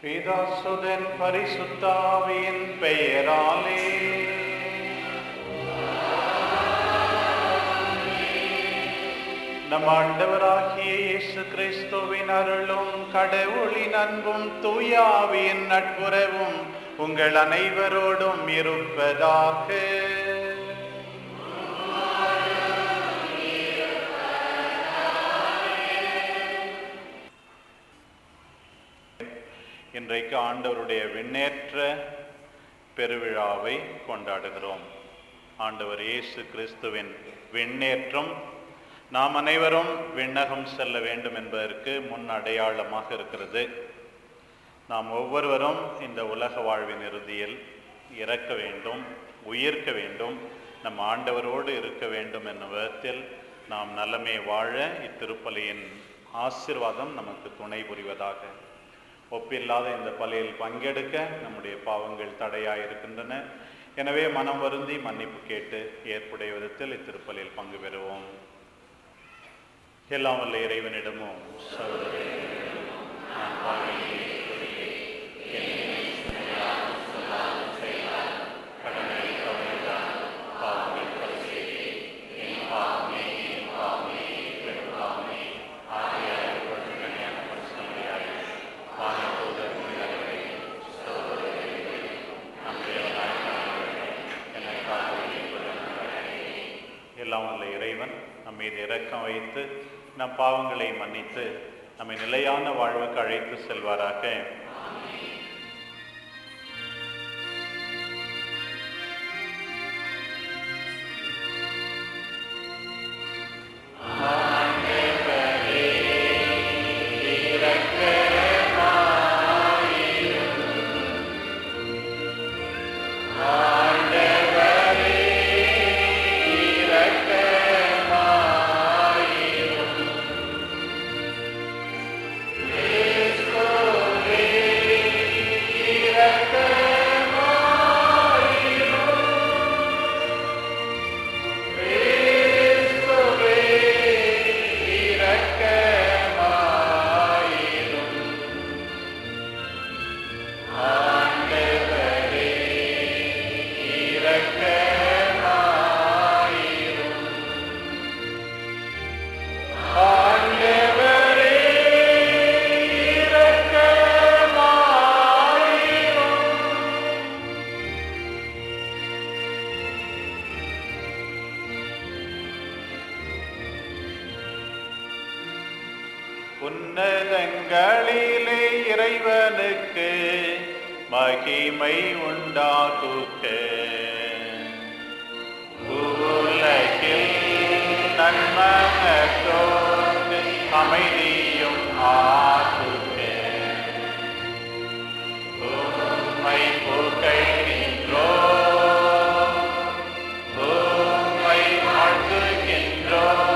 பிதாசுதன் பரிசுத்தாவியின் பெயராலே நம் ஆண்டவராகிய இயேசு கிறிஸ்துவின் அருளும் கடவுளின் அன்பும் தூயாவியின் நட்புறவும் உங்கள் அனைவரோடும் இருப்பதாக. இன்றைக்கு ஆண்டவருடைய விண்ணேற்ற பெருவிழாவை கொண்டாடுகிறோம். ஆண்டவர் இயேசு கிறிஸ்துவின் விண்ணேற்றம் நாம் அனைவரும் விண்ணகம் செல்ல வேண்டும் என்பதற்கு முன் அடையாளமாக இருக்கிறது. நாம் ஒவ்வொருவரும் இந்த உலக வாழ்வின் இறுதியில் இறக்க வேண்டும், உயிர்க்க வேண்டும், நம் ஆண்டவரோடு இருக்க வேண்டும் என்னும் விதத்தில் நாம் நலமே வாழ இத்திருப்பலியின் ஆசீர்வாதம் நமக்கு துணை புரிவதாக. ஒப்பில்லாத இந்த பலியில் பங்கெடுக்க நம்முடைய பாவங்கள் தடையாக இருக்கின்றன. எனவே மனம் வருந்தி மன்னிப்பு கேட்டு ஏற்புடைய விதத்தில் இத்திருப்பலியில் பங்கு பெறுவோம். எல்லாம் வல்ல இறைவனிடமும் எல்லாம் வல்ல இறைவன் நம் மீது இரக்கம் வைத்து நம் பாவங்களை மன்னித்து நம்மை நிலையான வாழ்வுக்கு அழைத்து செல்வாராக. உன்னதங்களிலே இறைவனுக்கு மகிமை உண்டாகுக. உலகில் நன்மனத்தோடு அமைதியும் ஆகுக. உம்மை புகழ்கின்றோம், உம்மை வாழ்த்துகின்றோம்,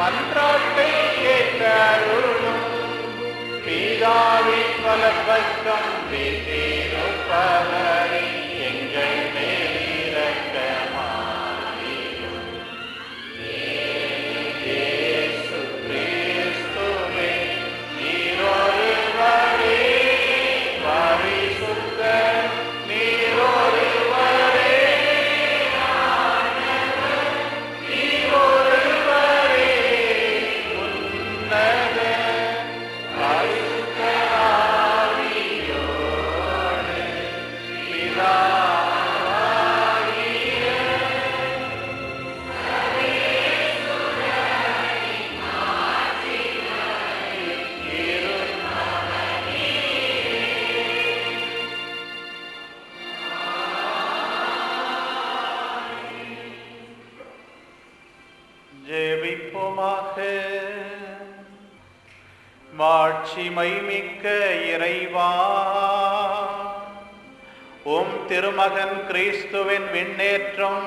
மன்றாட்டை கேட்டருளும். பிதாவின் வலப்பக்கம் வீற்றிருப்பவரே, எங்கள் மேல் இரக்கமாயிரும். இயேசு கிறிஸ்துவே, நீரொருவரே பரிசுத்தர், நீரொருவரே ஆண்டவர், நீரொருவரே உன்னதர், பரிசுத்த ஆவியோடு பிதாவாகிய ஜெபிப்போமாக. மாட்சிமை மிக்க இறைவா, உம் திருமகன் கிறிஸ்துவின் விண்ணேற்றம்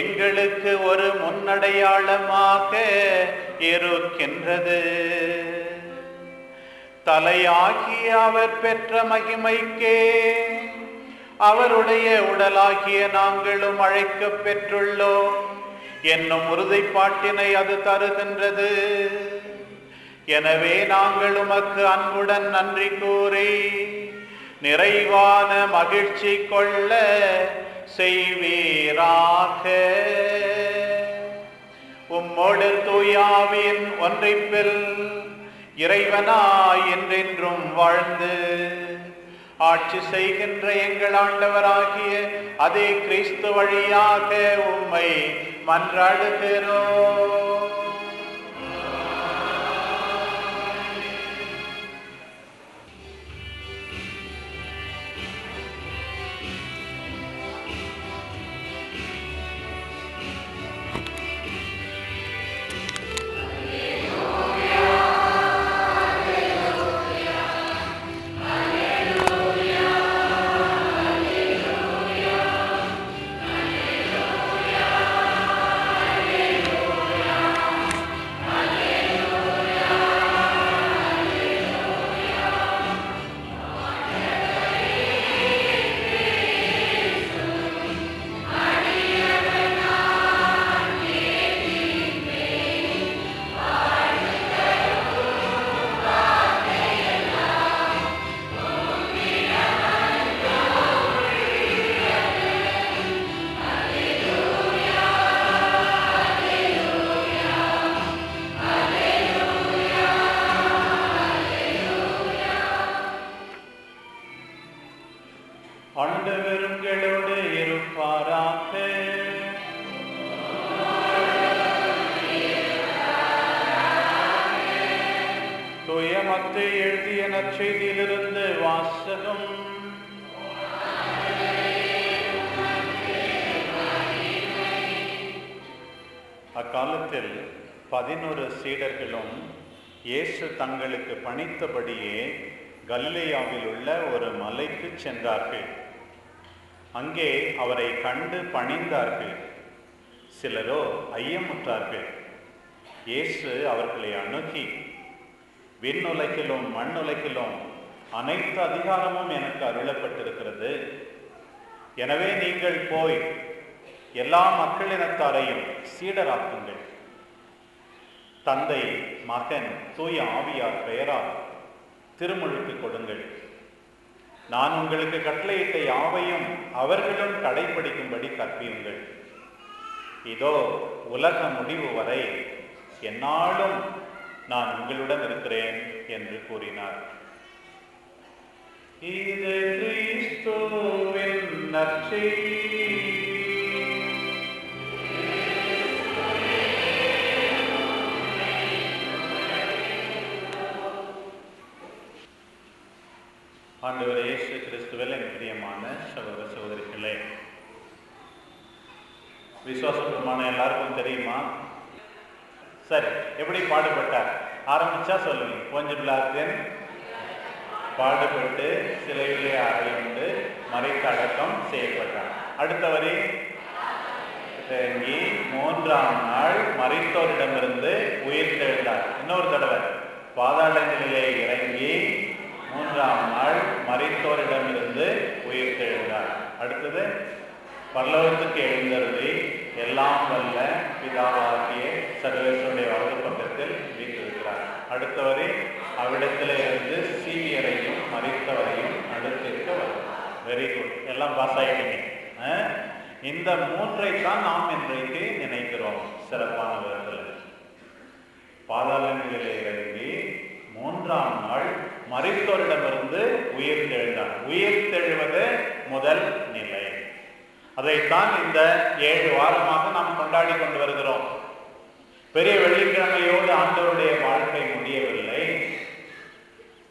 எங்களுக்கு ஒரு முன்னடையாளமாக இருக்கின்றது. தலையாகிய அவர் பெற்ற மகிமைக்கே அவருடைய உடலாகிய நாங்களும் அழைக்கப் பெற்றுள்ளோம் என்னும் உறுதிப்பாட்டினை அது தருகின்றது. எனவே நாங்கள் உமக்கு அன்புடன் நன்றி கூறி நிறைவான மகிழ்ச்சி கொள்ள செய்வீராக. உம்மோடு தூயாவின் ஒன்றிப்பில் இறைவனாய் என்றென்றும் வாழ்ந்து ஆட்சி செய்கின்ற எங்கள் ஆண்டவராகிய அதே கிறிஸ்து வழியாக உம்மை மன்றாடுகிறோம். ஆண்டவருங்களோடு இருப்பாராக. தூய மத்தேயு எழுதிய நற்செய்தியிலிருந்து வாசகம். அக்காலத்தில் 11 சீடர்களும் இயேசு தங்களுக்கு பணித்தபடியே கலிலேயாவில் உள்ள ஒரு மலைக்கு சென்றார்கள். அங்கே அவரை கண்டு பணிந்தார்கள். சிலரோ ஐயமுற்றார்கள். இயேசு அவர்களை அணுகி, விண்ணுலகிலும் மண்ணுலகிலும் அனைத்து அதிகாரமும் எனக்கு அருளப்பட்டிருக்கிறது. எனவே நீங்கள் போய் எல்லா மக்களினத்தாரையும் சீடராக்குங்கள். தந்தை, மகன், தூய ஆவியார் பெயரால் திருமுழுக்கு கொடுங்கள். நான் உங்களுக்கு கட்டளையிட்ட யாவையும் அவர்களும் கடைபிடிக்கும்படி கற்பியுங்கள். இதோ உலக முடிவு வரை எந்நாளும் நான் உங்களுடன் இருக்கிறேன் என்று கூறினார். இது கிறிஸ்துவின் நற்செய்தி. ஆண்டவர் இயேசு கிறிஸ்துவில் என் பிரியமான சகோதர சகோதரிகளே, விசுவாச பிரமாணம் எல்லாருக்கும் தெரியுமா? சரி, எப்படி பாடுபட்டார் ஆரம்பிச்சா சொல்லுங்க. கொஞ்சம் பிளாத்தின் பாடுபட்டு சிலையிலே அறையுண்டு மறைத்து அடக்கம் செய்யப்பட்டார். அடுத்த வரி, 3 மூன்றாம் நாள் மரித்தோரிடமிருந்து உயிர் தெழுந்தார். இன்னொரு தடவை பாதாளங்களிலே இறங்கி மூன்றாம் நாள் மரித்தோரிடமிருந்து உயிர் தெழுந்தார். அடுத்தது பரலோகத்துக்கு எழுந்தருளி எல்லாம் வல்ல பிதாவாகிய சர்வேஸ்வருடைய வலது பக்கத்தில் வீற்றிருக்கிறார். அடுத்தவரை அவ்விடத்தில் இருந்து சீவியரையும் மரித்தவரையும் அடுத்திருக்க வரும். வெரி குட், எல்லாம் பாஸ் ஆகிட்டீங்க. இந்த மூன்றை தான் நாம் இன்றைக்கு நினைக்கிறோம். சிறப்பானவர்கள் பாதாளங்களிலே இறங்கி மூன்றாம் நாள் மரித்தோரிடமிருந்து உயிர் தெழுந்தார். உயிர் தெழுவது முதல் நிலை. அதைத்தான் இந்த 7 வாரமாக நாம் கொண்டாடி கொண்டு வருகிறோம். பெரிய வெள்ளிக்கிழமையோடு ஆண்டவருடைய வாழ்க்கை முடியவில்லை.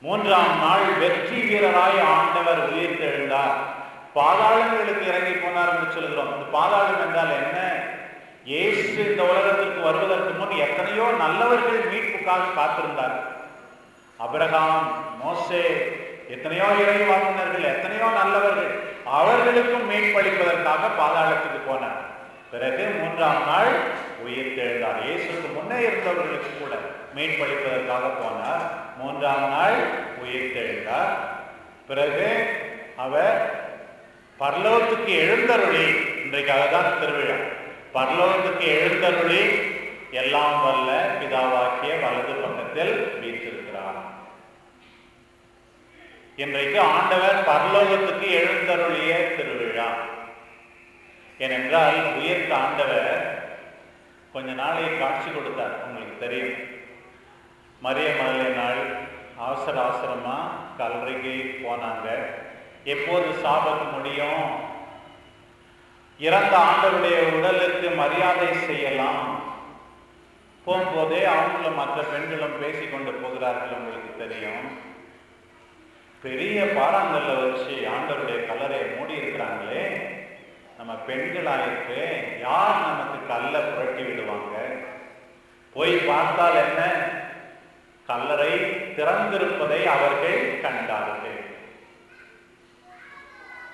மூன்றாம் நாள் வெற்றி வீரராய் ஆண்டவர் உயிர் தெழுந்தார். பாதாளங்களுக்கு இறங்கி போனார் என்று சொல்கிறோம். இந்த பாதாளம் என்றால் என்ன? இயேசு இந்த உலகத்திற்கு வருவதற்கு முன் எத்தனையோ நல்லவர்கள் மீட்புக்காக காத்திருந்தார். அபிரகாம், மோசே, எத்தனையோ இறைவாக்கினர்கள், எத்தனையோ நல்லவர்கள், அவர்களுக்கும் மீட்பளிப்பதற்காக பாதாளத்துக்கு போனார். பிறகு மூன்றாம் நாள் உயிர் தெழுந்தார். இயேசுக்கு முன்னே இருந்தவர்களுக்கு கூட மீட்பளிப்பதற்காக போனார். மூன்றாம் நாள் உயிர் தெழுந்தார். பிறகு அவர் பரலோகத்துக்கு எழுந்தருளி, இன்றைக்கு அதுதான் திருவிழா, பரலோகத்துக்கு எழுந்தருளி எல்லாம் வல்ல பிதாவாகிய வலது பக்கத்தில் வீற்றிருக்கிறார். இன்றைக்கு ஆண்டவர் பரலோகத்துக்கு எழுந்தருளிய திருவிழா. ஏனென்றால் உயிர்த்த ஆண்டவர் கொஞ்ச நாளை காட்சி கொடுத்தார். உங்களுக்கு தெரியும், மரிய மலை நாள் அவசர அவசரமா கல்லறைக்கு போனாங்க. எப்போது சாபத்து முடியும்? இறந்த ஆண்டவருடைய உடலுக்கு மரியாதை செய்யலாம். போகும்போதே அவங்களும் மற்ற பெண்களும் பேசிக்கொண்டு போகிறார்கள். உங்களுக்கு தெரியும், பெரிய பாறாங்கல்ல வச்சு ஆண்டவருடைய கல்லறையை மூடி இருக்கிறாங்களே. நம்ம பெண்களாயிருக்கு, யார் நமக்கு கல்லை புரட்டி விடுவாங்க? போய் பார்த்தால் என்ன? கல்லறை திறந்திருப்பதை அவர்கள் கண்டார்கள்.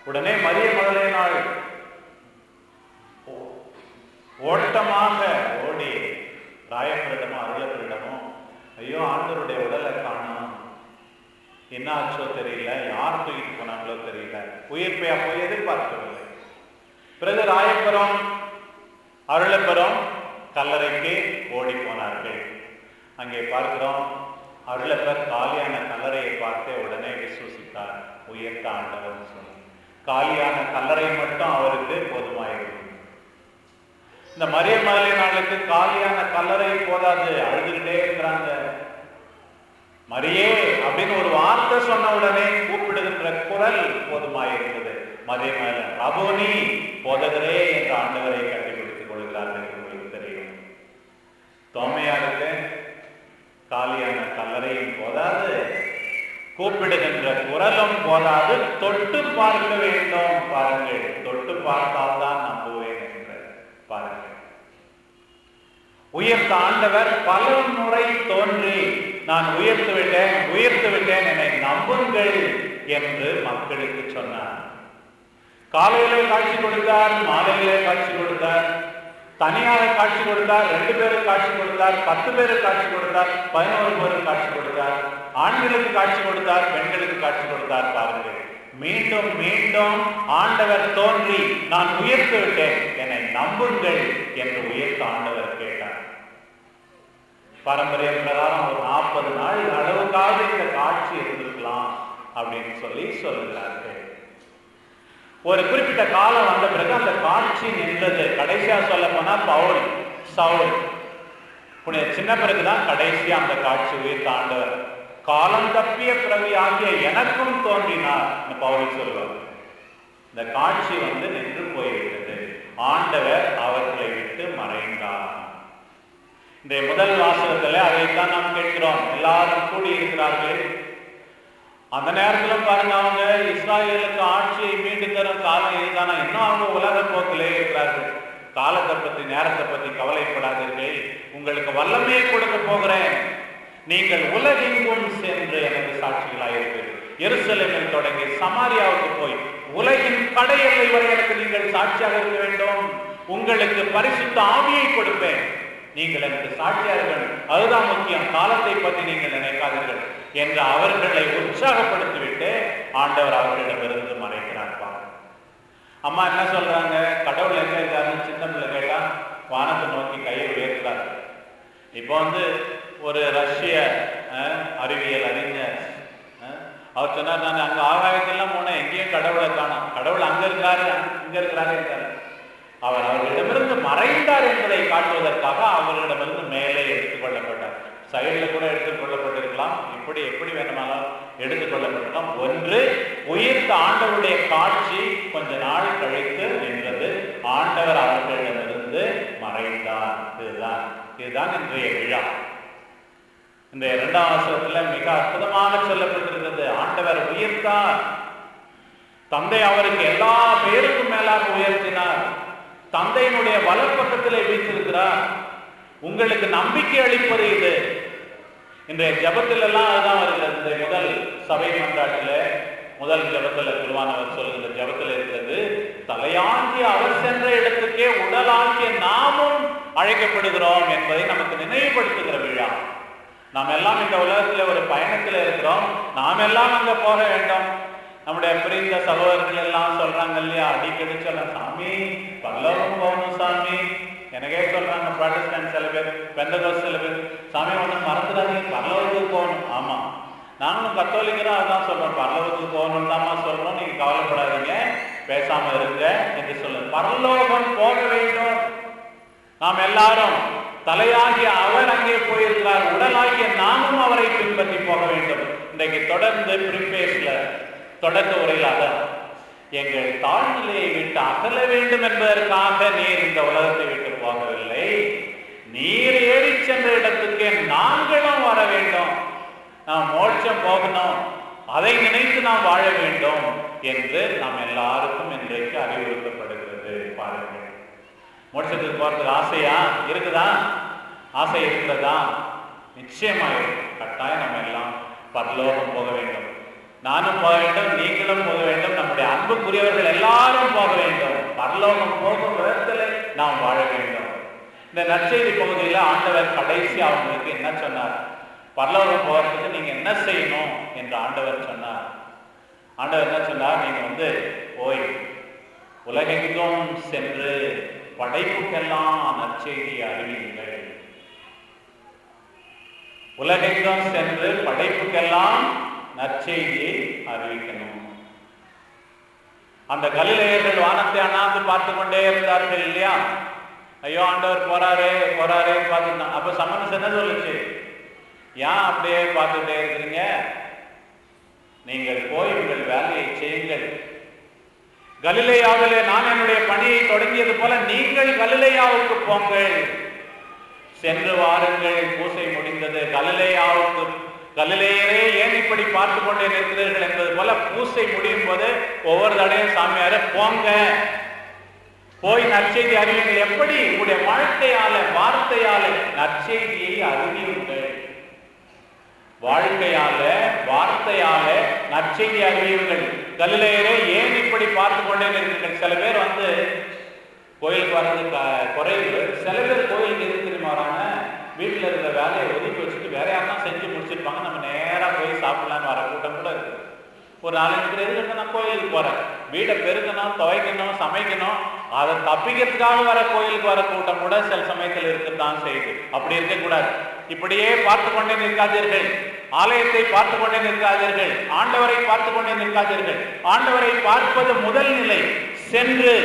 உடனே மரிய மகளை நாள் ஓட்டமாக ஓடி ராயப்பரிடமோ அருளப்பரிடமோ, ஐயோ ஆண்டவருடைய உடலை காணோம், என்ன ஆச்சோ தெரியல, யார் தூக்கிட்டு போனாங்களோ தெரியல, உயிர்ப்பையா போய் எதிர்பார்க்கவில்லை. பிறகு ராயபுரம் அருளப்பெரும் கல்லறைக்கு ஓடி போனார்கள். அங்கே பார்க்கிறோம், அருளப்பர் காலியான கல்லறையை பார்த்து உடனே விசுவசித்தார். உயர்த்த ஆண்டவர் சொல்லி காலியான கல்லறை மட்டும் அவருக்கு போதுமாயிருக்கும். இந்த மரிய மலை நாளுக்கு காலியான கல்லறை போதாது, அழுதுகிட்டே இருக்கிறாங்க. மரியே அப்படின்னு ஒரு வார்த்தை சொன்ன உடனே கூப்பிடுகின்ற குரல் போதுமாயிருந்தது. மரிய மலை ரபோனி, போதகரே என்ற ஆண்டவரை கண்டுபிடித்துக் கொள்கிறார்கள். உங்களுக்கு தெரியும், தோமையாருக்கு காலியான கல்லறையும் போதாது, கூப்பிடுகின்ற குரலும் போதாது, தொட்டு பார்க்க வேண்டும். பாருங்கள், தொட்டு பார்த்தால்தான் நம்புவேன் என்று பாருங்கள். உயர்த்த ஆண்டவர் பல முறை தோன்றி, நான் உயர்த்து விட்டேன் என்னை நம்புங்கள் என்று மக்களுக்கு சொன்னார். காலையிலே காட்சி கொடுத்தார், மாலையிலே காட்சி கொடுத்தார், தனியாக காட்சி கொடுத்தார், 2 பேருக்கு காட்சி கொடுத்தார், 10 பேருக்கு காட்சி கொடுத்தார், 11 பேருக்கு காட்சி கொடுத்தார், ஆண்களுக்கு காட்சி கொடுத்தார், பெண்களுக்கு காட்சி கொடுத்தார். பாருங்கள், மீண்டும் மீண்டும் ஆண்டவர் தோன்றி, நான் உயர்த்து விட்டேன் என்னை நம்புங்கள் என்று உயர்த்த ஆண்டவர் கேட்டார். பாரம்பரியம் பிரகாரம் ஒரு 40 நாள் அளவுக்காக இந்த காட்சி இருந்திருக்கலாம் அப்படின்னு சொல்லுகிறார்கள். ஒரு குறிப்பிட்ட காலம் வந்த பிறகு அந்த காட்சி நின்றது. கடைசியா சொல்ல போனா சவுல் புனித சின்ன பிறகுதான் கடைசியா அந்த காட்சி உயிர்த்த ஆண்டவர் காலம் தப்பிய பிறவி ஆகிய எனக்கும் தோன்றினார் பவுல் சொல்வார். இந்த காட்சி நின்று போய்விட்டது. ஆண்டவர் அவர்களை விட்டு மறைந்தார். இந்த முதல் வாசகத்துல அதைத்தான் நாம் கேட்கிறோம். எல்லாரும் கூடி இருக்கிறார்கள். அந்த நேரத்திலும் பாருங்க, அவங்க இஸ்ராயேலுக்கு ஆட்சியை மீண்டு தரும் காலம் இதுதானா? இன்னும் அவங்க உலக போக்கிலே இருக்கிறார்கள். காலத்தை பத்தி நேரத்தை பத்தி கவலைப்படாதீர்கள், உங்களுக்கு வல்லமையை கொடுக்க போகிறேன், நீங்கள் உலகெங்கும் சென்று எனக்கு சாட்சிகளாயிருப்பீர்கள். எருசலேமில் தொடங்கி சமாரியாவுக்கு போய் உலகின் கடையெல்லை வரை எனக்கு நீங்கள் சாட்சியாக இருக்க வேண்டும். உங்களுக்கு பரிசுத்த ஆவியை கொடுப்பேன், நீங்கள் எனக்கு சாட்சியார்கள், அதுதான் முக்கியம், காலத்தை பற்றி நீங்கள் நினைக்காதீர்கள் என்று அவர்களை உற்சாகப்படுத்திவிட்டு ஆண்டவர் அவர்களிடமிருந்து மறைக்கிறார். அம்மா என்ன சொல்றாங்க? கடவுள் எங்க இருக்காருன்னு சின்ன பிள்ளை கேட்டா வானத்தை நோக்கி கையை உயர்த்தார். இப்போ ஒரு ரஷ்ய அறிவியல் அறிஞர் அவர் சொன்னார், நான் அங்க ஆகாயத்தெல்லாம் போனேன், எங்கேயும் கடவுளை காணோம், கடவுள் அங்க இருக்காரு, இங்க இருக்காரு. அவர் அவர்களிடமிருந்து மறைந்தார் என்பதை காட்டுவதற்காக அவர்களிடமிருந்து மேலே எடுத்துக்கொள்ளப்பட்டார். சைடில் கூட எடுத்துக்கொள்ளப்பட்டிருக்கலாம், எப்படி வேணுமானாலும் எடுத்துக்கொள்ளப்பட்டிருக்கலாம். ஒன்று, உயிர்த்த ஆண்டவருடைய காட்சி கொஞ்ச நாள் கழித்து நின்றது, ஆண்டவர் அவர்களிடமிருந்து மறைந்தார். இதுதான் இன்றைய விழா. இந்த 2ஆம் வசனத்துல மிக அற்புதமாக சொல்லப்பட்டிருக்கிறது. ஆண்டவர் உயிர்த்தார், தந்தை அவருக்கு எல்லா பேருக்கும் மேலாக உயர்த்தினார், தந்தையினுடைய வலப்பக்கத்திலே வீற்றிருக்கிறார். உங்களுக்கு நம்பிக்கை அளிப்பது இது. இன்றைய ஜபத்தில் எல்லாம் அதுதான் வருகிறது. இந்த முதல் சபை மன்றாட்டில் முதல் ஜபத்தில் குருவானவர் சொல்கிற ஜபத்தில் இருக்கிறது, தலையாகிய அவர் சென்ற இடத்துக்கே உடலாகிய நாமும் அழைக்கப்படுகிறோம் என்பதை நமக்கு நினைவுபடுத்துகிற விழா. நாம் எல்லாம் இந்த உலகத்தில் ஒரு பயணத்தில் இருக்கிறோம், நாம் எல்லாம் அங்கே போக வேண்டும். நம்முடைய பிரிந்த சகோதரர்கள் எல்லாம் சொல்றாங்க இல்லையா, அடிக்கடி சொல்ல, சாமி பரலோகம் போகணும் சாமி. எனக்கே சொல்றாங்க ப்ராட்டஸ்டன்ட் சில பேர், பெந்தகோஸ்து சில பேர், சாமி ஒன்றும் மறந்துடாதீங்க, பரலோகத்துக்கு போகணும். ஆமா, நாங்களும் கத்தோலிக்கிறோம், அதான் சொல்றோம், பரலோகத்துக்கு போகணும் தாமா சொல்றோம், நீங்க கவலைப்படாதீங்க, பேசாம இருங்க என்று சொல்லுங்க. பரலோகம் போக வேண்டும். நாம் எல்லாரும் தலையாகிய அவர் அங்கே போயிருக்கிறார், உடலாகிய நாமும் அவரை பின்பற்றி போக வேண்டும். இன்றைக்கு தொடர்ந்து பிரிப்பேஸ்ல தொடக்க உரையிலாக எங்கள் தாழ்நிலையை விட்டு அகல வேண்டும் என்பதற்காக நீர் இந்த உலகத்தை விட்டு போகவில்லை, நீர் ஏறி சென்ற இடத்துக்கு நாங்களும் வர வேண்டும், நாம் மோட்சம் போகணும், அதை நினைத்து நாம் வாழ வேண்டும் என்று நாம் எல்லாருக்கும் இன்றைக்கு அறிவுறுத்தப்படுகிறது. பாருங்கள், மோட்சத்துக்கு போறதுக்கு ஆசையா இருக்குதா? ஆசை இருக்கிறதா? நிச்சயமாக கட்டாயம் நம்ம எல்லாம் பரலோகம் போக வேண்டும். நானும் போக வேண்டும், நீங்களும் போக வேண்டும், நம்முடைய அன்புக்குரியவர்கள் எல்லாரும் போக வேண்டும். பரலோகம் போகும் விதத்தில் நாம் வாழ வேண்டும். இந்த நற்செய்தி பகுதியில் ஆண்டவர் கடைசி அவங்களுக்கு என்ன சொன்னார்? பரலோகம் போகிறதுக்கு நீங்க என்ன செய்யணும் என்று ஆண்டவர் சொன்னார். ஆண்டவர் என்ன சொன்னார்? நீங்க போய் உலகெங்கும் சென்று படைப்புக்கெல்லாம் நற்செய்தி அறிவியுங்கள். உலகெங்கும் சென்று படைப்புக்கெல்லாம் நற்செய்தியை அறிவிக்கணும். அந்த கலிலேயர்கள் வானத்தை அண்ணாந்து பார்த்து கொண்டே இருந்தார்கள் இல்லையா? ஐயோ ஆண்டவர் போறாரே பார்த்துட்டாங்க. அப்ப சமன்ஸ் என்ன சொல்லுச்சு? ஏன் அப்படியே பார்த்துட்டே இருக்கிறீங்க? நீங்கள் போய் உங்கள் வேலையை செய்யுங்கள். கலிலேயாவிலே நான் என்னுடைய பணியை தொடங்கியது போல நீங்கள் கலிலேயாவுக்கு போங்கள், சென்று வாருங்கள். பூசை முடிந்தது. கலிலேயரே ஏன் இப்படி பார்த்து கொண்டே இருக்கிறீர்கள் என்பது போல பூசை முடியும் போது ஒவ்வொரு தடையும் சாமியார போங்க, போய் நற்செய்தி அறிவியுங்கள். எப்படி? உங்களுடைய வாழ்க்கையால, வார்த்தையால நற்செய்தியை அறிவியுங்கள். வாழ்க்கையால, வார்த்தையால நற்செய்தி அறிவியுங்கள். கலிலேயரே ஏன் இப்படி பார்த்து கொண்டே இருக்கிறீர்கள்? சில பேர் கோயிலுக்கு வர்றது குறைவு. சில பேர் கோயிலுக்கு எது தெரியுமா வராங்க? வீட்டில் இருக்கிற வேலையை ஒதுக்கி வச்சுட்டு வேற யாரும் செஞ்சு முடிச்சிருப்பாங்க, நம்ம நேராக போய் சாப்பிடலான்னு வர கூட்டம் கூட இருக்கு. ஒரு 4-5 பேர் எதுக்கு நான் கோயிலுக்கு போறேன், வீடை பெருக்கணும், துவைக்கணும், சமைக்கணும், அதை தப்பிக்கிறதுக்காக வர கோயிலுக்கு வர கூட்டம் கூட சில சமயத்தில் இருக்கத்தான் செய்யுது. அப்படி இருக்கக்கூடாது. இப்படியே பார்த்து கொண்டே நிற்காதீர்கள். ஆலயத்தை பார்த்து கொண்டே நிற்காதீர்கள். ஆண்டவரை பார்த்து கொண்டே நிற்காதீர்கள். ஆண்டவரை பார்ப்பது முதல் நிலை. சென்று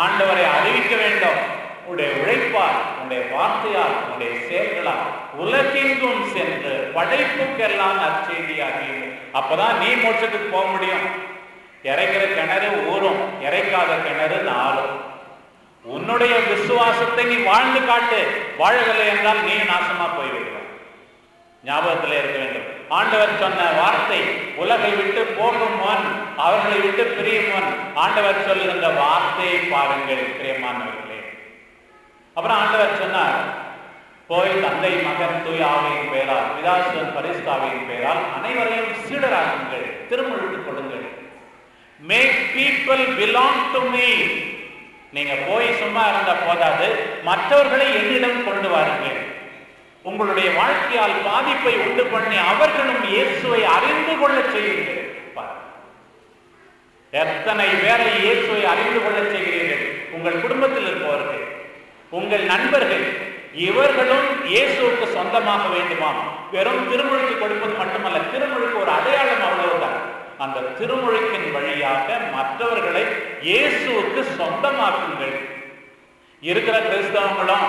ஆண்டவரை அறிவிக்க வேண்டும். உன்னுடைய உழைப்பால், உன்னுடைய வார்த்தையால், உன்னுடைய செயல்களால் உலகெங்கும் சென்று படைப்புக்கெல்லாம் நற்செய்தி அறிவியுங்கள். அப்பதான் நீ மோட்சத்துக்கு போக முடியும். இறைக்கிற கிணறு ஊரும், இறைக்காத கிணறு நாளும். உன்னுடைய விசுவாசத்தை நீ வாழ்ந்து காட்டு. வாழவில்லை என்றால் நீ நாசமா போய்விடுவாய். ஞாபகத்தில் இருக்க வேண்டும். ஆண்டவர் சொன்ன வார்த்தை, உலகை விட்டு போகும் முன், அவர்களை விட்டு பிரியும் முன் ஆண்டவர் சொல்லுகின்ற வார்த்தையை பாருங்கள் பிரியமானவர்களே. அப்புறம் ஆண்டவர் சொன்னார், போய் தந்தை, மகன், தூய ஆவியின் பெயரால், பிதாசுவன் பரிசுத்தாவியின் பெயரால் அனைவரையும் சீடராகுங்கள், திருமுழுக்கு கொடுங்கள். Make people belong to me. நீங்க போய் சும்மா இருந்த போதாது, மற்றவர்களை என்னிடம் கொண்டு வாருங்கள். உங்களுடைய வாழ்க்கையால் பாதிப்பை உண்டு பண்ணி அவர்களும் இயேசுவை அறிந்து கொள்ள செய்யுங்கள். எத்தனை பேரை இயேசுவை அறிந்து கொள்ள செய்கிறீர்கள்? உங்கள் குடும்பத்தில் இருப்பவர்கள், உங்கள் நண்பர்கள், இவர்களும் இயேசுவுக்கு சொந்தமாக வேண்டுமா? வெறும் திருமுழுக்கு கொடுப்பது மட்டுமல்ல, திருமுழுக்கு ஒரு அடையாளம், அவ்வளவுதான். அந்த திருமுழுக்கின் வழியாக மற்றவர்களை இயேசுவுக்கு சொந்தமாக்குங்கள். இருக்கிற கிறிஸ்தவங்களும்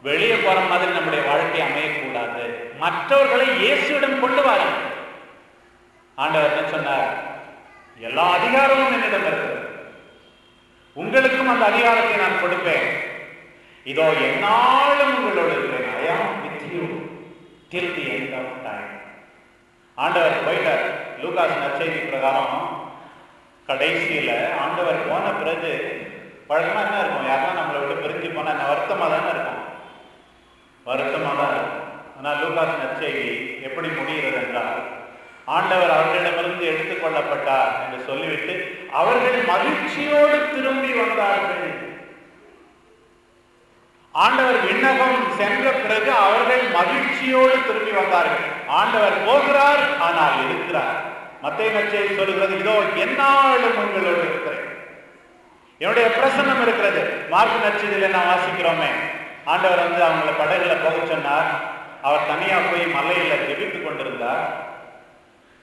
வெளியே போற மாதிரி நம்முடைய வாழ்க்கை அமையக்கூடாது. மற்றவர்களை இயேசுவிடம் கொண்டு வாருங்கள். ஆண்டவர் என்ன சொன்னார்? எல்லா அதிகாரமும் என்னிடம் இருக்கிறது, உங்களுக்கும் அந்த அதிகாரத்தை நான் கொடுப்பேன். இதோ என்னாலும் உங்களோடு இருக்கிறேன். I am with you till the end of time. ஆண்டவர் போயிட்டார். லூகாஸ் நற்செய்தி பிரகாரம் கடைசியில ஆண்டவர் போன பிறகு வழக்கமா என்ன இருக்கும்? யாருன்னா நம்மளை விட்டு பிரிஞ்சு போனா என்ன வருத்தமா தானே இருக்கும், வருத்தமா தான் இருக்கும். ஆனால் லூகாஸ் நற்செய்தி எப்படி முடிகிறது என்றால், ஆண்டவர் அவர்களிடமிருந்து எடுத்துக்கொள்ளப்பட்டார் என்று சொல்லிவிட்டு அவர்கள் மகிழ்ச்சியோடு திரும்பி வந்தார்கள். ஆண்டவர் விண்ணகம் சென்ற பிறகு அவர்கள் மகிழ்ச்சியோடு திரும்பி வந்தார்கள். ஆண்டவர் போகிறார், ஆனால் இருக்கிறார். மத்தேயு நற்செய்தி சொல்கிறது, இதோ எந்நாளும் உங்களோடு இருக்கிறேன், என்னுடைய பிரசன்னம் இருக்கிறது. மார்க்கு நற்செய்தியில நான் வாசிக்கிறோமே, ஆண்டவர் அவங்களை படகுல போக சொன்னார். அவர் தனியா போய் மலையில ஜெபித்துக் கொண்டிருந்தார்.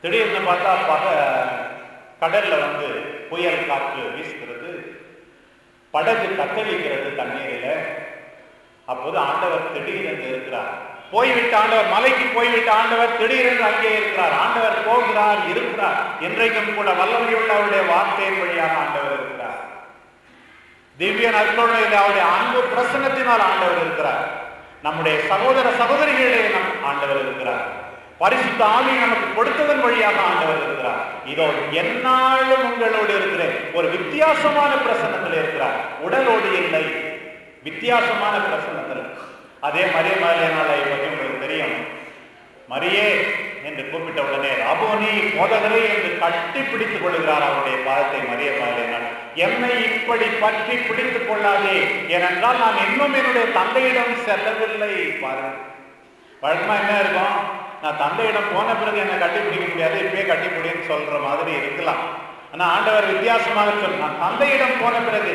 திடீர்னு பார்த்தா கடல்ல புயல் காற்று வீசுகிறது, படகு தத்தளிக்கிறது தண்ணீரில. அப்போது ஆண்டவர் திடீரென்று இருக்கிறார். போய்விட்டு ஆண்டவர் மலைக்கு போய்விட்டு ஆண்டவர் திடீரென்று அங்கே இருக்கிறார். ஆண்டவர் போகிறார், இருக்கிறார். என்றைக்கும் கூட வல்லமையுள்ள அவருடைய வார்த்தையின் வழியாக ஆண்டவர் இருக்கிறார். திவ்ய நற்கருணையில் அவருடைய அன்பு பிரசன்னத்தினால் ஆண்டவர் இருக்கிறார். நம்முடைய சகோதர சகோதரிகளே நம் ஆண்டவர் இருக்கிறார். பரிசுத்த ஆவி நமக்கு கொடுத்ததன் வழியாக ஆண்டவர் இருக்கிறார். இதோ எந்நாளும் உங்களோடு இருக்கிறேன். ஒரு வித்தியாசமான பிரசன்னத்தில் இருக்கிறார், உடலோடு இல்லை, வித்தியாசமான பிரசன்னத்தில். அதே மரிய மரியாதை பற்றி உங்களுக்கு தெரியும். மரியே என்று கூப்பிட்ட உடனே ராபோனி, போதகரே என்று கட்டி பிடித்துக் கொள்கிறார் அவருடைய பாதத்தை. மரிய மரியாதை, என்னை இப்படி பற்றி பிடித்துக் கொள்ளாதே, ஏனென்றால் நான் இன்னும் என்னுடைய தந்தையிடம் செல்லவில்லை. பாருங்கள், வழக்கமா என்ன இருக்கும்? நான் தந்தையிடம் போன பிறகு என்னை கட்டி பிடிக்க முடியாது, இப்பயே கட்டி பிடின்னு சொல்ற மாதிரி இருக்கலாம். ஆனா ஆண்டவர் வித்தியாசமாக சொன்னார், தந்தையிடம் போன பிறகு.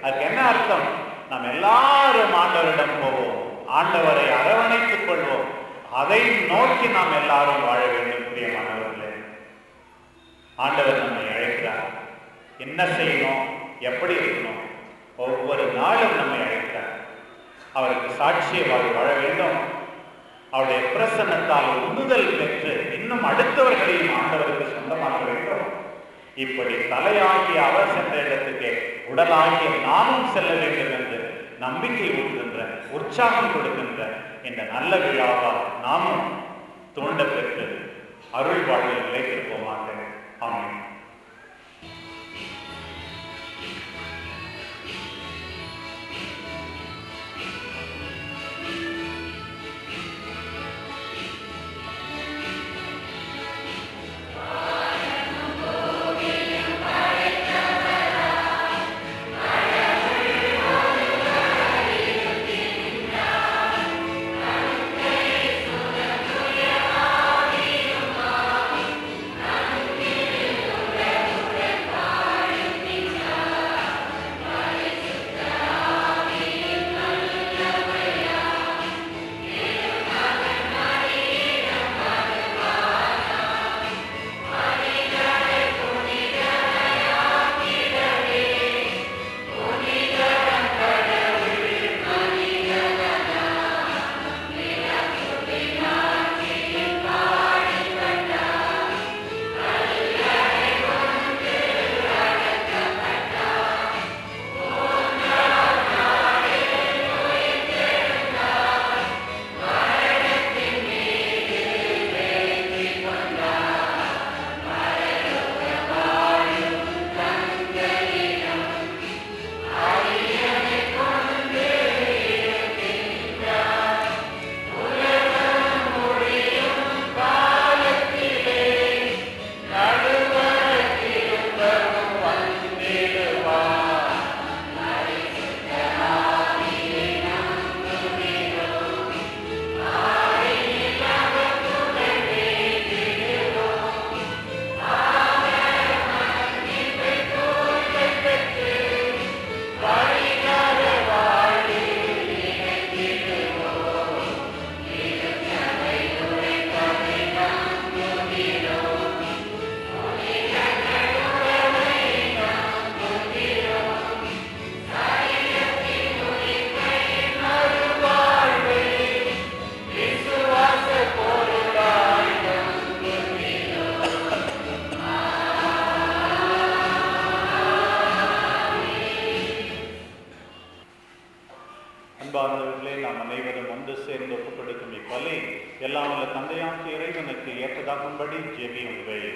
அதுக்கு என்ன அர்த்தம்? நாம் எல்லாரும் ஆண்டவரிடம் போவோம், ஆண்டவரை அரவணைத்துக் கொள்வோம், அதை நோக்கி நாம் எல்லாரும் வாழ வேண்டும். பிரியமானவர்களே, ஆண்டவர் நம்மை அழைக்கிறார். என்ன செய்யணும், எப்படி இருக்கணும், ஒவ்வொரு நாளும் நம்மை அழைக்கிறார். அவருக்கு சாட்சியமாக வாழ வேண்டும். அவருடைய பிரசன்னத்தால் உந்துதல் பெற்று இன்னும் அடுத்தவர்களையும் ஆண்டவருக்கு சொந்தமாக்க வேண்டும். இப்படி தலையாகிய அவர் சென்ற இடத்துக்கு உடலாகிய நாமும் செல்ல வேண்டும் என்று நம்பிக்கை ஊட்டுகின்ற, உற்சாகம் கொடுக்கின்ற இந்த நல்ல விழாவால் நாமும் தூண்ட பெற்று அருள் வாழ்வில் நிலைத்திருப்போமாக. ஆமென். அன்பார்ந்தவர்களே, நாம் அனைவரும் ஒன்று சேர்ந்து ஒப்புக் கொடுக்கும் இப்பலி எல்லாம் உள்ள தந்தையாகிய இறைவனுக்கு ஏற்றதாகும்படி ஜெபியுங்கள்.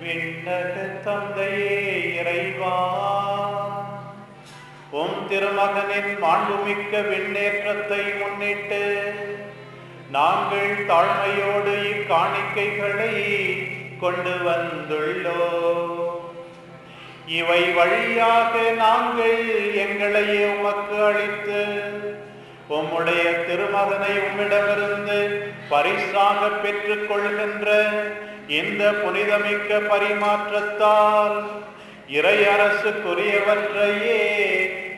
விண்ணக தந்தையே இறைவா, உம் திருமகனின் மாண்புமிக்க விண்ணேற்றத்தை முன்னிட்டு நாங்கள் தாழ்மையோடு இக்காணிக்கைகளை கொண்டு வந்துள்ளோம். இவை வழியாக நாங்கள் எங்களையே உமக்கு அளித்து உம்முடைய திருமகனை உம்மிடமிருந்து பரிசாக பெற்றுக் கொள்கின்ற இந்த புனிதமிக்க பரிமாற்றத்தால் இறை அரசுக்குரியவற்றையே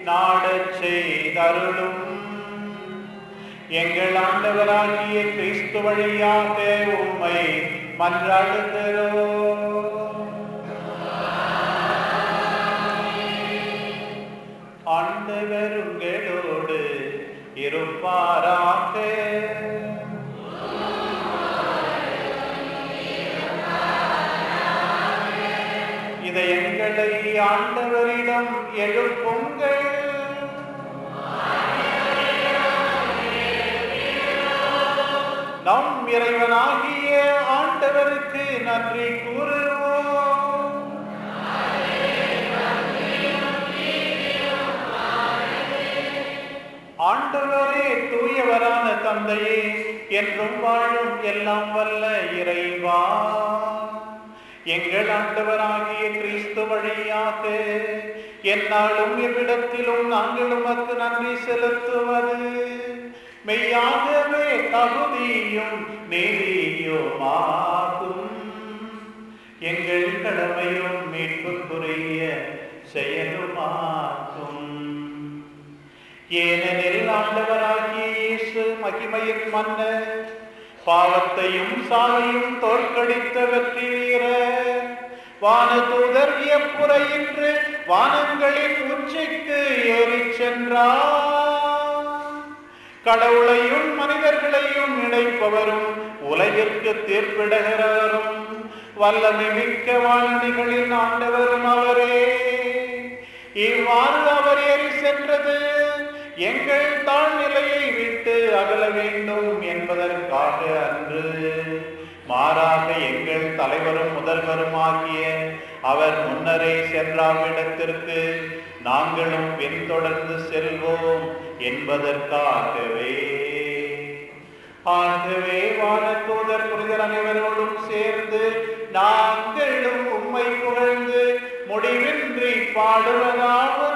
நாடச் செய்தருளும். எங்கள் ஆண்டவராகிய கிறிஸ்து வழியாக உம்மை மன்றாடுகிறோம். ஆண்டவர் உங்களோடு இருப்பாராக. இதயங்களை ஆண்டவரிடம் எழுப்புங்கள். நம் இறைவனாகிய ஆண்டவருக்கு நன்றி கூறுவோம். ஆண்டவரே தூயவரான தந்தையே, என்றும் வாழும் எல்லாம் வல்ல இறைவா, எங்கள் ஆண்டவராகிய கிறிஸ்து வழியாக எந்நாளும் எவ்விடத்திலும் நாங்கள் உமக்கு நன்றி செலுத்துவது மெய்யாகவே தகுதியும் நீதியுமாகும். எங்கள் கடமையும் மீட்புக்குரிய செயலுமாகும். ஏனெனில் ஆண்டவராகிய இயேசு மகிமையின் மன்னர், பாவத்தையும் சாவையும் தோற்கடித்த வெற்றி வீரர், வானதூதர் வியப்புரையின்று வானங்களின் உச்சிக்கு ஏறிச் சென்றார். கடவுளையும் மனிதர்களையும் இணைப்பவரும் உலகிற்கு தீர்ப்பிடுகிறவரும் வல்லமை மிக்க வானணிகளின் ஆண்டவரும் அவரே. இவ்வாறு அவர் ஏறி சென்றது எங்கள் தாழ்நிலையை விட்டு அகல வேண்டும் என்பதற்காக அன்று, மாறாக எங்கள் தலைவரும் முதல்வருமாகிய அவர் முன்னரே சென்றாவிடத்திற்கு நாங்களும் பின்தொடர்ந்து செல்வோம் என்பதற்காகவே. ஆகவே வானதூதர் புனிதர் அனைவரோடும் சேர்ந்து நாங்களும் உம்மை புகழ்ந்து முடிவின்றி பாடுவதாவது: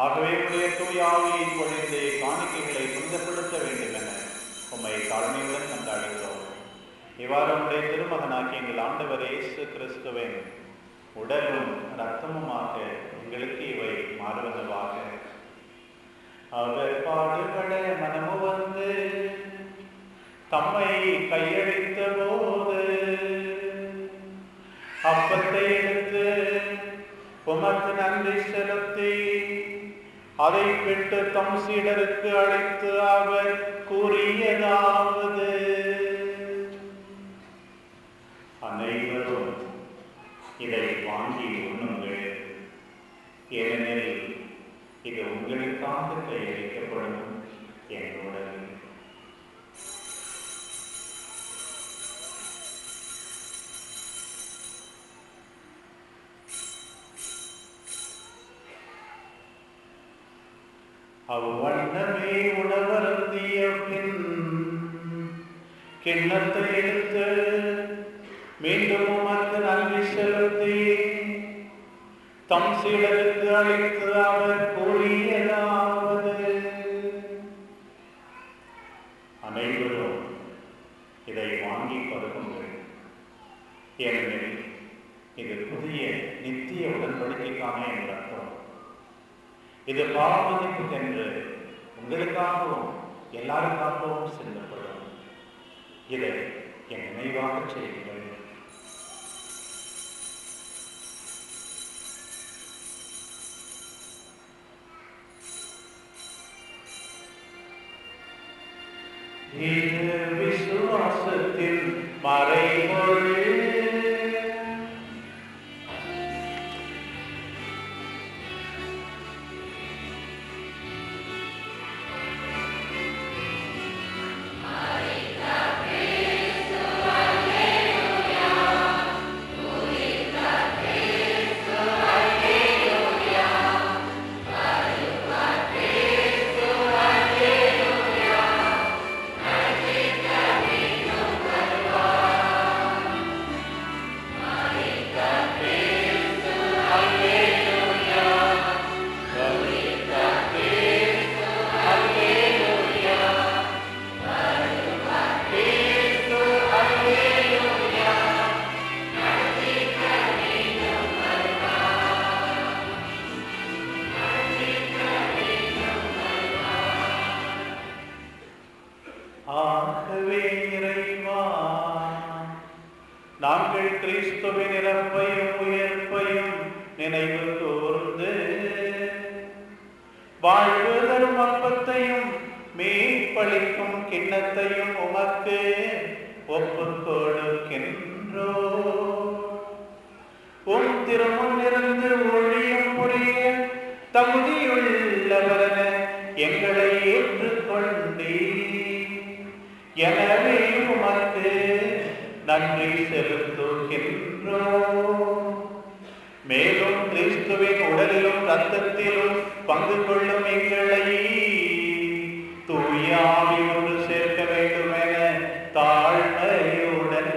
ஆகவே உடைய தூய ஆவியை பொழிந்து காணிக்கைகளை புனிதப்படுத்த வேண்டும் என உம்மை தாழ்மையுடன் கொண்டாடுகிறோம். இவ்வாறு உடைய திருமகனாகிய எங்கள் ஆண்டவர் இயேசு கிறிஸ்துவின் உடலும் இரத்தமுமாக எங்களுக்கு இவை மாறுவனவாக. அவர் பாடுபட மனமு வந்து தம்மை கையளித்த போது அப்பத்தை எடுத்து உமக்கு நன்றி செலுத்தி அதை விட்டு தம் சீடருக்கு அழைத்து அவர் கூறியதாவது: அனைவரும் இதை வாங்கி உண்ணுங்கள், ஏனெனில் இது உங்களுக்காக கையளிக்கப்படும் என்னுடன். அவ்வண்ணமே உணவருந்திய பின் கிண்ணத்தை எடுத்து மீண்டும் உமக்கு நன்றி செலுத்தி தம் சீடருக்கு அளித்து அவர் கூறியதாவது: அனைவரும் இதை வாங்கி பருகுங்கள், ஏனெனில் இது புதிய நித்திய உடன்படிக்கைக்கான என்ற அர்த்தம். இது பாவமன்னிப்புக்கென்று உங்களுக்காகவும் எல்லாருக்காகவும் செல்லப்படும். இதை என் நினைவாக செய்யுங்கள். இது விசுவாசத்தின் மறைபொருள். ஆகவே இறைவா, நாங்கள் கிறிஸ்துவின் இறப்பையும் உயிர்ப்பையும் நினைவு கூர்ந்து வாழ்வு தரும் அப்பத்தையும் மீட்பளிக்கும் கிண்ணத்தையும் உமக்கு ஒப்புக் கொடுக்கின்றோம். உம் திருமுன்னிருந்து ஒழியும் புரிய தகுதியுள்ளவரென எங்களை ஏற்றுக்கொண்டீர். எனவே உமக்கு நன்றி செலுத்துகின்றோம். மேலும் கிறிஸ்துவின் உடலிலும் இரத்தத்திலும் பங்கு கொள்ளும் எங்களை தூய ஆவியோடு சேர்க்க வேண்டும் என தாழ்மையுடன்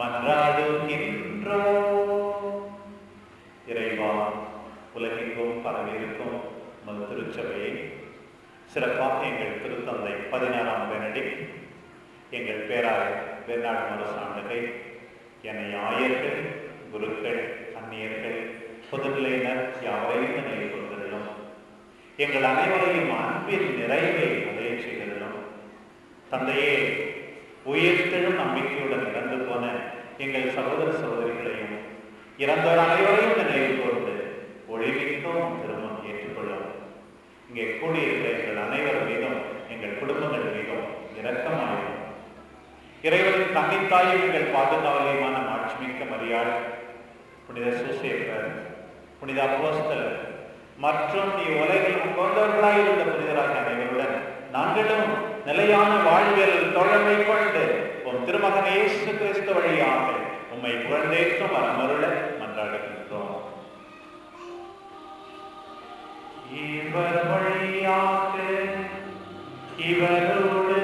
மன்றாடுகின்றோம். இறைவா, உலகெங்கும் பரவியிருக்கும் உமது திருச்சபையை சிறப்பாக எங்கள் திருத்தந்தை 16ஆம் பெனடிக்ட், எங்கள் பேராயர் பெர்னார்ட் மருசாண்டகை, என்னை ஆயர்கள், குருக்கள், அந்நியர்கள், பொதுநிலையினர் யாவரையும் நினைவு கொள்கிறோம். எங்கள் அனைவரையும் அன்பின் நிறைவை அடைய செய்கிறோம். தந்தையே, உயிர்த்தெழும் நம்பிக்கையுடன் இறந்து போன எங்கள் சகோதர சகோதரிகளையும் இறந்தோர் அனைவரையும் நினைவு கொண்டு ஒளிமிக்கும் திருமணம் ஏற்றுக்கொள்ளும். இங்கே கூடியிருக்கிற எங்கள் அனைவர் மீதும் எங்கள் குடும்பங்கள் மீதும் இரக்கமாகும். இறைவனின் தன்னித்தாயும் எங்கள் பாதுகாவலியமான மாட்சிமிக்க மரியாள், புனித சூசேப்பர், புனித அப்போஸ்தலர் மற்றும் இவ்வுலகில் கொண்டவர்களாயிருந்த புனிதராக அனைவருடன் நாங்களும் நிலையான வாழ்வில் தோழமை கொண்டு உம் திருமகன் இயேசு கிறிஸ்து வழியாக உம்மை புகழ்ந்தேற்றும் வரமருள மன்றாடுகின்றோம். இவர் வழியாக, இவரோடு,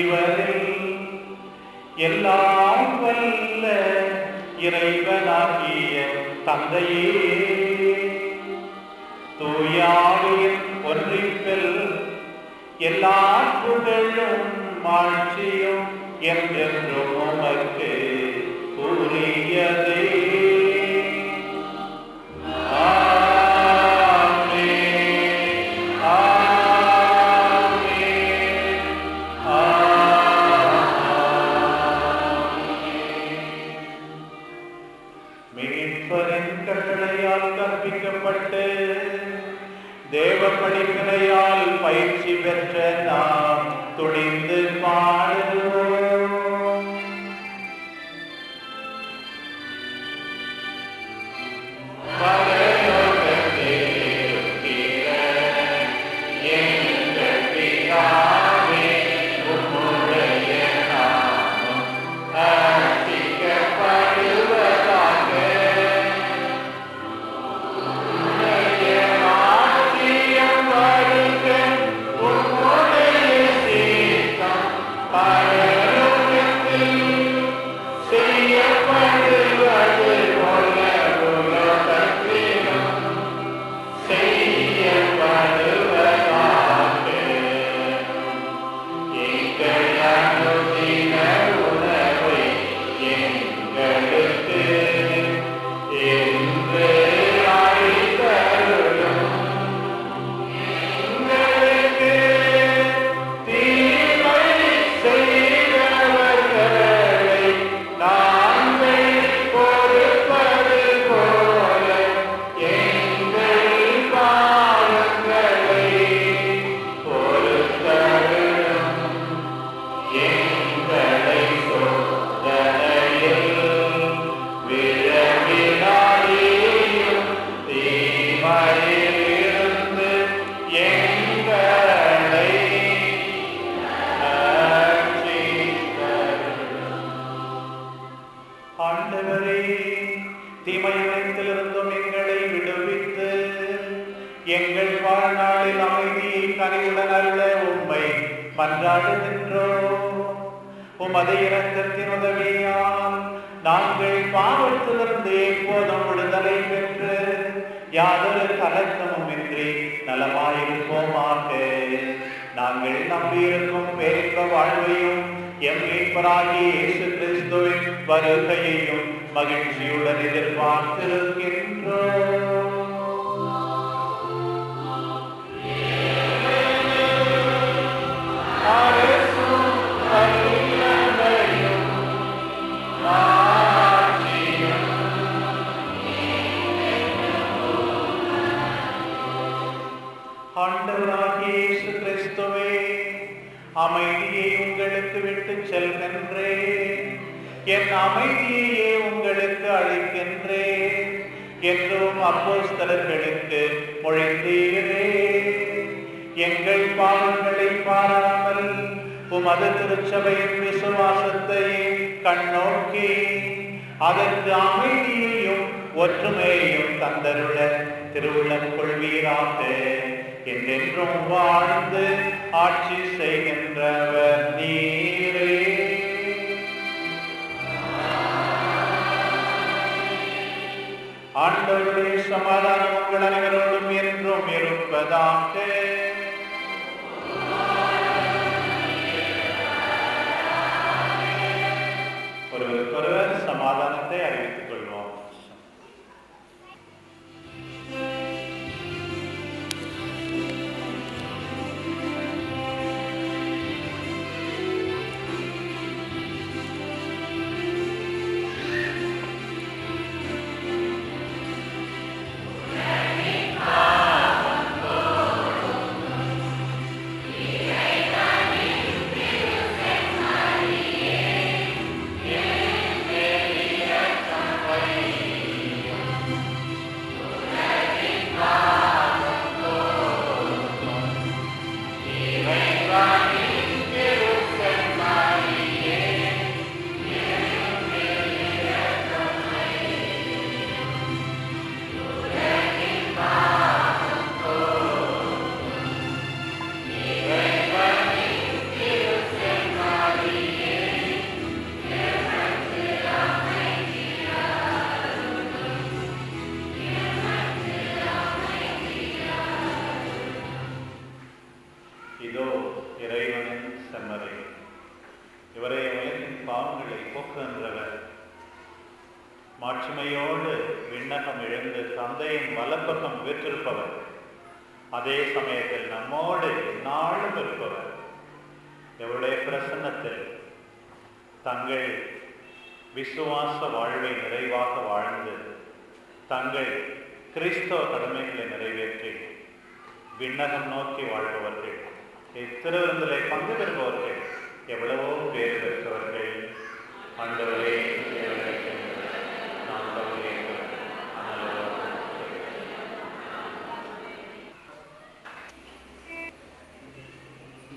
இவரில் எல்லாம் வல்ல இறைவனாகிய தந்தையே, தூயாவின் ஒன்றிப்பில் எல்லா புகழும் மாட்சியும் என்றென்றும் உமக்கு உரியதே. தேவ படிப்பினையால் பயிற்சி பெற்ற நாம் துணிந்து பாடுவோம். எங்கள் வாழ்நாளில் அமைதியை கனிவுடன் அருள உம்மை மன்றாடுகின்றோம். உமது இரக்கத்தின் உதவியால் நாங்கள் பாவத்திலிருந்து எப்போதும் விடுதலை பெற்று யாதொரு கலக்கமும் இன்றி நலமாயிருப்போமாக. நாங்கள் நம்பியிருக்கும் பேரின்ப வாழ்வையும் எம் மீட்பராகிய இயேசு கிறிஸ்துவின் வருகையையும் மகிழ்ச்சியுடன் எதிர்பார்த்திருக்கின்றோம். ஆண்டவராகிய இயேசு கிறிஸ்துவே, அமைதியை உங்களுக்கு விட்டு செல்கின்றேன், என் அமைதியையே உங்களுக்கு அளிக்கின்றேன் என்றும் அப்போஸ்தலர்களுக்கு மொழிந்தீரே. எங்கள் பாவங்களை பாராமல் உமது திருச்சபையின் விசுவாசத்தை கண்ணோக்கி அதற்கு அமைதியையும் ஒற்றுமையையும் தந்தருள திருவுள்ளம் கொள்வீராக. என்றென்றும் வாழ்ந்து ஆட்சி செய்கின்றவர் நீரே. ஆண்டவருடைய சமாதானம் உங்கள் அனைவரோடும் என்றும் இருப்பதாக. ஒருவருக்கொருவர் சமாதானத்தை அறிவித்துக் கொள்வோம். இதோ இறைவனின் செம்மறி, இவரை உலகின் பாவங்களை போக்குகின்றவர். மாட்சிமையோடு விண்ணகம் இழந்து தந்தையின் வலப்பக்கம் வீற்றிருப்பவர், அதே சமயத்தில் நம்மோடு நாளும் இருப்பவர். எவருடைய பிரசன்னத்தில் தங்கள் விசுவாச வாழ்வை நிறைவாக வாழ்ந்து தங்கள் கிறிஸ்தவ கடமைகளை நிறைவேற்றி விண்ணகம் நோக்கி வாழ்பவர்கள், இத்திருவிருந்திலே பங்கு பெறுபவர்கள் எவ்வளவோ பேர் பெற்றவர்கள். ஆண்டவரே,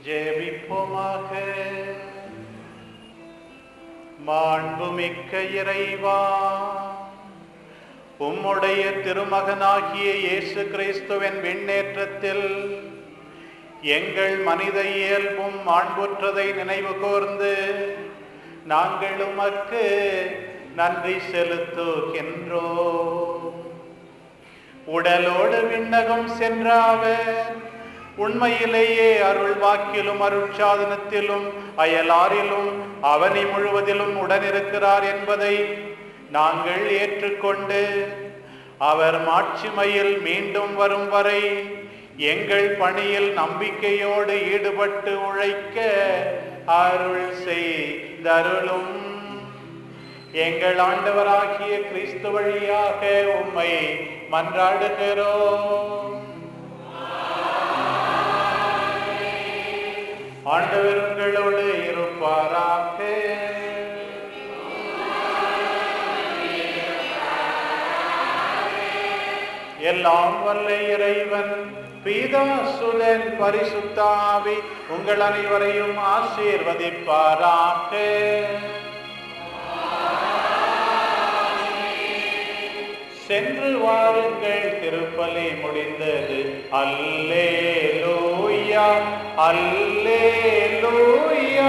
ஜெபிப்போமாக. மாண்புமிக்க இறைவா, உம்முடைய திருமகனாகிய இயேசு கிறிஸ்துவின் விண்ணேற்றத்தில் எங்கள் மனித இயல்பும் மாண்புற்றதை நினைவு கூர்ந்து நாங்கள் உமக்கு நன்றி செலுத்துகின்றோம். உடலோடு விண்ணகம் சென்ற அவர் உண்மையிலேயே அருள் வாக்கிலும் அருட்சாதனத்திலும் அயலாரிலும் அவனி முழுவதிலும் உடனிருக்கிறார் என்பதை நாங்கள் ஏற்றுக்கொண்டு அவர் மாட்சிமையில் மீண்டும் வரும் வரை எங்கள் பணியில் நம்பிக்கையோடு ஈடுபட்டு உழைக்க அருள் செய்தருளும். எங்கள் ஆண்டவராகிய கிறிஸ்து வழியாக உம்மை மன்றாடுகிறோம். ஆண்டவர் உங்களோடு இருப்பாராக. எல்லாம் வல்ல இறைவன் பிதா சுதன் பரிசுத்த ஆவி உங்கள் அனைவரையும் ஆசீர்வதிப்பாராக. சென்று வாருங்கள், திருப்பலி முடிந்தது. அல்லேலூயா அல்லேலூயா.